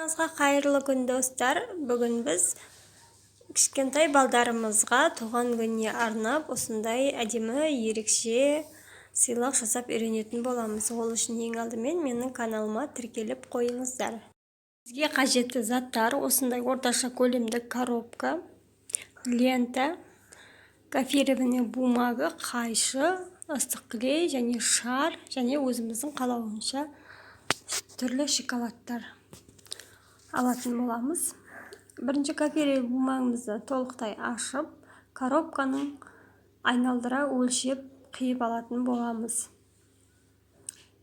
Баршаңызға қайырлы күн достар. Бүгін біз кішкентай балдарымызға туған күніне арнап осындай әдемі ерекше сыйлық жасап үйренетін боламыз. Ол үшін ең алдымен менің каналыма тіркеліп қойыңыздар. Бізге қажетті заттар осындай орташа көлемді коробка, лента, кофированный бумага, қайшы, ыстық клей және шар және өзіміздің қалауынша түрлі шоколадтар алатын боламыз. Бірінші кофированный бумагамызды толықтай ашып, коробканың айналдыра өлшеп қиып алатын боламыз.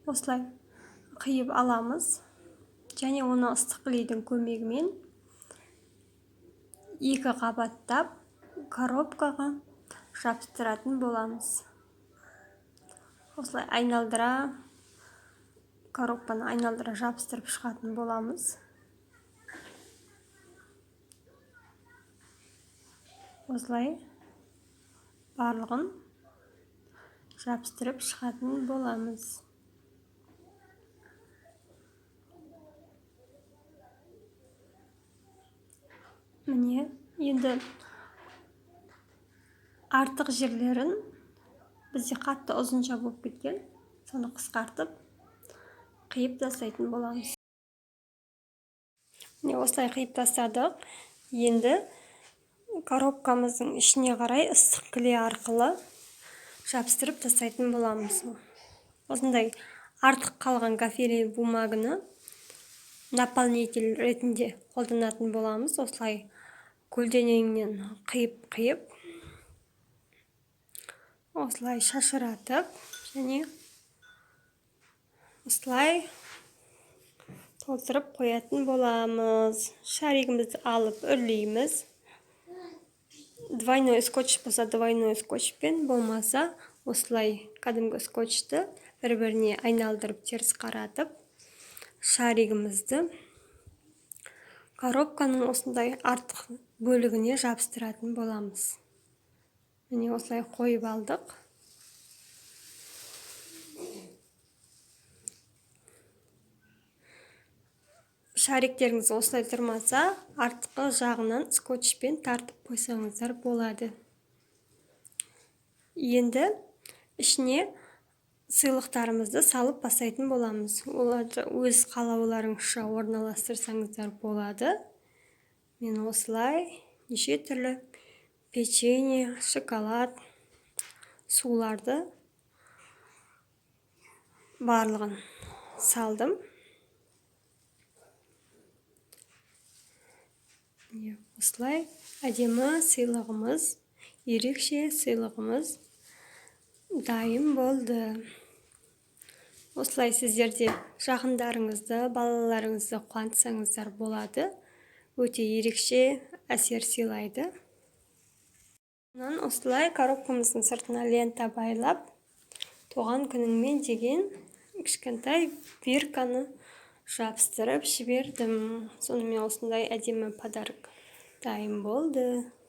Осылай қиып аламыз және оны ыстық клейдің көмегімен екі қабаттап коробкаға жабыстыратын боламыз. Осылай коробканы айналдыра жабыстырып шығатын боламыз. Осылай барлығын жабыстырып шығатын боламыз. Міне, енді артық жерлерін бізде қатты ұзынша болып кеткен, соны қысқартып қиып тастайтын боламыз. Міне, осылай қиып тастадық. Енді коробкамыздың ішіне қарай ыстық клей арқылы жабыстырып тастайтын боламыз. Осындай артық қалған кофированный бумаганы наполнитель ретінде қолданатын боламыз. Осылай көлденеңінен қиып осылай шашыратып және осылай толтырып қоятын боламыз. Шаригімізді алып үрлейміз. Двойной скотч болса двойной скотчпен, болмаса осылай кәдімгі скотчты бір-біріне айналдырып теріс қаратып шаригімізді коробканың осындай артық бөлігіне жабыстыратын боламыз. Міне осылай қойып алдық. Шариктеріңіз осылай тұрмаса, артқы жағынан скотчпен тартып қойсаңыздар болады. Енді ішіне сыйлықтарымызды салып бастайтын боламыз. Оларды өз қалауларыңызша орналастырсаңыздар болады. Мен осылай неше түрлі печенье, шоколад, суларды барлығын салдым. Осылай әдемі сыйлығымыз, ерекше сыйлығымыз дайын болды. Осылай сіздерде жақындарыңызды, балаларыңызды қуантсаңыздар болады. Өте ерекше әсер сыйлайды. Осылай коробкамыздың сыртына лента байлап, туған күніңмен деген кішкентай бирканы жабыстырып жібердім. Сонымен осындай әдемі подарок дайын болды.